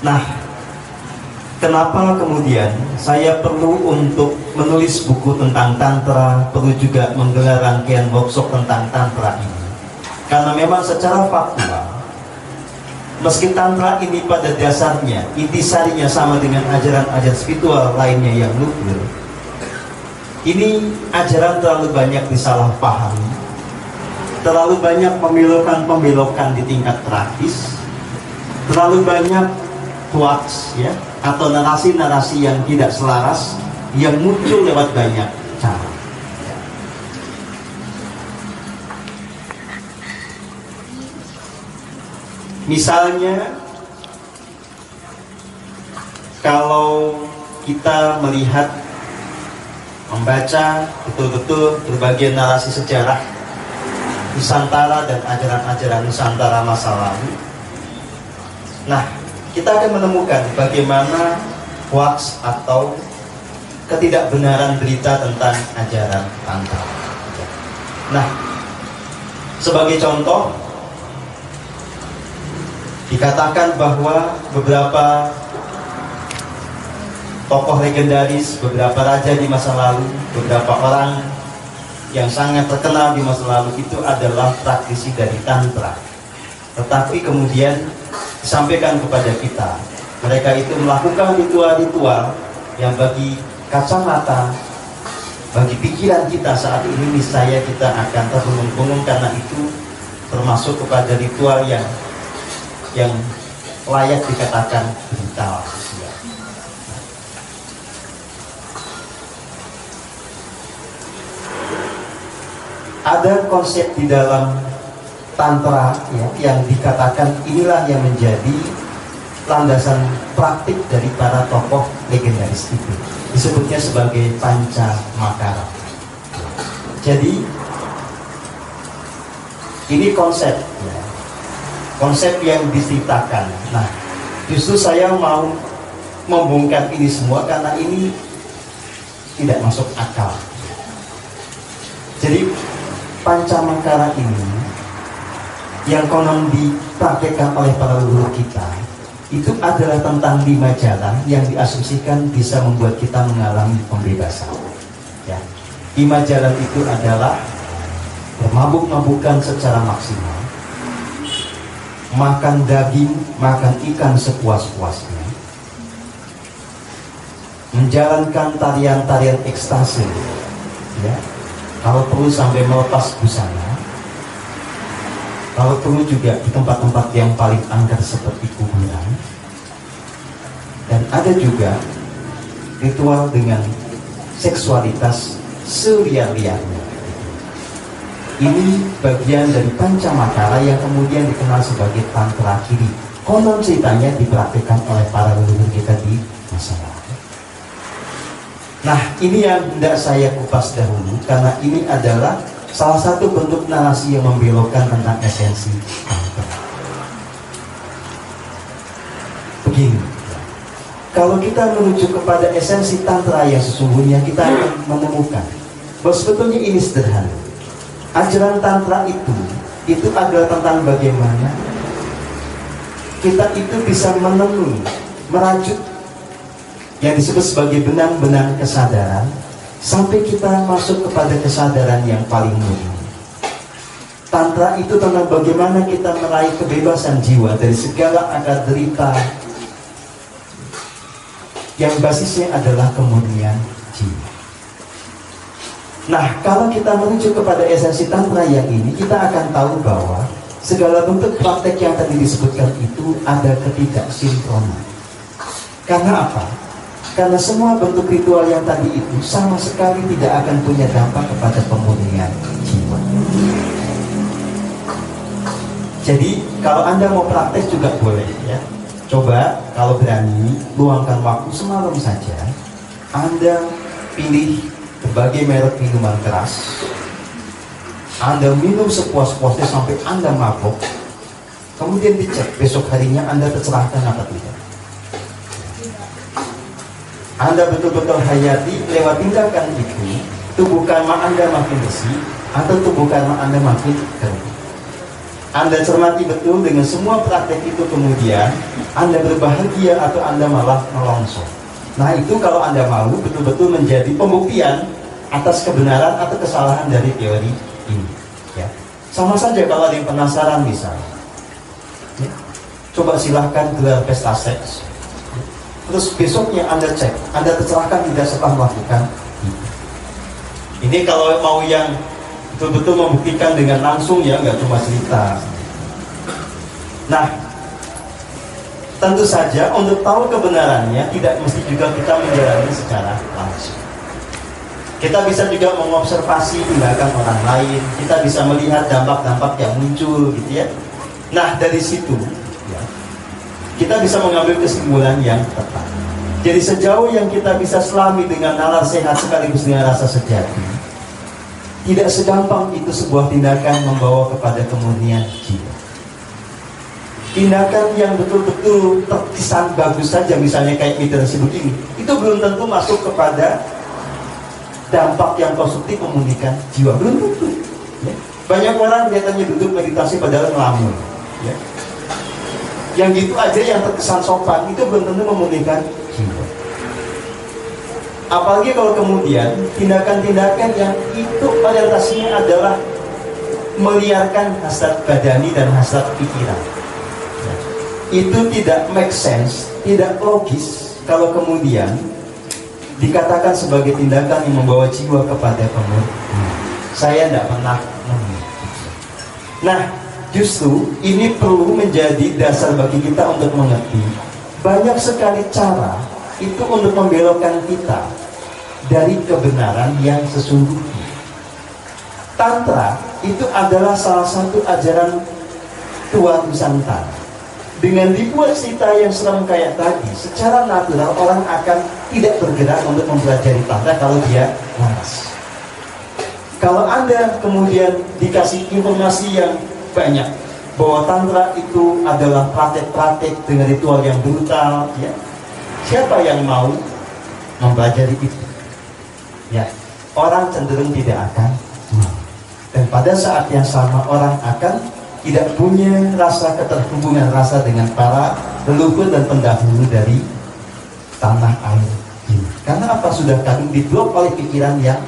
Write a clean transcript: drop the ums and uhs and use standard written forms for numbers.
Nah, kenapa kemudian saya perlu untuk menulis buku tentang Tantra, perlu juga menggelar rangkaian workshop tentang Tantra ini? Karena memang secara faktual, meski Tantra ini pada dasarnya, intisarinya sama dengan ajaran-ajaran spiritual lainnya yang luhur, ini ajaran terlalu banyak disalahpahami, terlalu banyak pembelokan-pembelokan di tingkat praktis, terlalu banyak hoax ya, atau narasi-narasi yang tidak selaras yang muncul lewat banyak cara. Misalnya, kalau kita melihat, membaca betul-betul berbagai narasi sejarah Nusantara dan ajaran-ajaran Nusantara masa lalu, nah, kita akan menemukan bagaimana hoax atau ketidakbenaran berita tentang ajaran Tantra. Nah, sebagai contoh, dikatakan bahwa beberapa tokoh legendaris, beberapa raja di masa lalu, beberapa orang yang sangat terkenal di masa lalu itu adalah praktisi dari Tantra. Tetapi kemudian disampaikan kepada kita, mereka itu melakukan ritual-ritual yang bagi kacamata, bagi pikiran kita saat ini niscaya kita akan terbengong-bengong, karena itu termasuk kepada ritual yang layak dikatakan brutal. Ada konsep di dalam Tantra ya, yang dikatakan inilah yang menjadi landasan praktik dari para tokoh legendaris itu. Disebutnya sebagai Panca Makara. Jadi ini konsep ya, konsep yang diceritakan. Nah, justru saya mau membongkar ini semua karena ini tidak masuk akal. Jadi Panca Makara ini yang konon dipraktekkan oleh para leluhur kita itu adalah tentang 5 jalan yang diasumsikan bisa membuat kita mengalami pembebasan ya. 5 jalan itu adalah bermabuk-mabukan secara maksimal, makan daging, makan ikan sepuas-puasnya, menjalankan tarian-tarian ekstase ya, kalau perlu sampai melepas busana, kalau perlu juga di tempat-tempat yang paling angker seperti kuburan. Dan ada juga ritual dengan seksualitas seliar-liarnya. Ini bagian dari Panca Makara yang kemudian dikenal sebagai Tantra Kiri. Konon ceritanya dipraktikkan oleh para leluhur kita di masa lalu. Nah, ini yang hendak saya kupas dahulu, karena ini adalah salah satu bentuk narasi yang membelokkan tentang esensi Tantra. Begini, kalau kita merujuk kepada esensi Tantra yang sesungguhnya, kita akan menemukan bahwa sebetulnya ini sederhana. Ajaran Tantra itu adalah tentang bagaimana kita itu bisa menenun, merajut yang disebut sebagai benang-benang kesadaran, sampai kita masuk kepada kesadaran yang paling murni. Tantra itu tentang bagaimana kita meraih kebebasan jiwa dari segala akar derita yang basisnya adalah kemurnian jiwa. Nah, kalau kita menuju kepada esensi Tantra yang ini, kita akan tahu bahwa segala bentuk praktek yang tadi disebutkan itu ada ketidaksinkronan. Karena apa? Karena semua bentuk ritual yang tadi itu sama sekali tidak akan punya dampak kepada pemurnian jiwa. Jadi kalau Anda mau praktek juga boleh ya. Coba kalau berani, luangkan waktu semalam saja, Anda pilih berbagai merek minuman keras, Anda minum sepuas-puasnya sampai Anda mabuk, kemudian dicek besok harinya Anda tercerahkan apa tidak. Anda betul-betul hayati lewat tindakan itu, tubuh karma Anda makin bersih atau tubuh karma Anda makin kering. Anda cermati betul dengan semua praktek itu, kemudian Anda berbahagia atau Anda malah melongsor. Nah itu kalau Anda mau betul-betul menjadi pembuktian atas kebenaran atau kesalahan dari teori ini, ya. Sama saja kalau ada yang penasaran misalnya, ya, coba silahkan gelar pesta seks, terus besoknya Anda cek, Anda tercerahkan tidak setelah melakukan itu. Ini kalau mau yang betul-betul membuktikan dengan langsung, ya, nggak cuma cerita. Nah, tentu saja untuk tahu kebenarannya tidak mesti juga kita menjalani secara langsung. Kita bisa juga mengobservasi tindakan orang lain, kita bisa melihat dampak-dampak yang muncul, gitu ya. Nah, dari situ, ya, kita bisa mengambil kesimpulan yang tepat. Jadi sejauh yang kita bisa selami dengan nalar sehat sekaligus dengan rasa sejati, tidak segampang itu sebuah tindakan membawa kepada kemurnian jiwa. Tindakan yang betul-betul terkesan bagus saja, misalnya kayak meditasi begini, itu belum tentu masuk kepada dampak yang konstruktif memulihkan jiwa, belum tentu, ya. Banyak orang kelihatannya duduk meditasi padahal ngelamun, ya. Yang gitu aja yang terkesan sopan, itu belum tentu memulihkan jiwa. Apalagi kalau kemudian tindakan-tindakan yang itu orientasinya adalah meliarkan hasrat badani dan hasrat pikiran, ya. Itu tidak make sense, tidak logis kalau kemudian dikatakan sebagai tindakan yang membawa jiwa kepada kemurnian. Saya tidak pernah menemukan. Nah, justru ini perlu menjadi dasar bagi kita untuk mengerti banyak sekali cara itu untuk membelokkan kita dari kebenaran yang sesungguhnya. Tantra itu adalah salah satu ajaran tua Nusantara. Dengan dibuat cerita yang serem kayak tadi, secara natural orang akan tidak bergerak untuk mempelajari tantra kalau dia waras. Kalau Anda kemudian dikasih informasi yang banyak bahwa tantra itu adalah praktek-praktek dengan ritual yang brutal, ya, siapa yang mau mempelajari itu? Ya, orang cenderung tidak akan mau. Dan pada saat yang sama orang akan tidak punya rasa keterhubungan rasa dengan para leluhur dan pendahulu dari tanah air ini. Karena apa? Sudah kadung diblok oleh pikiran yang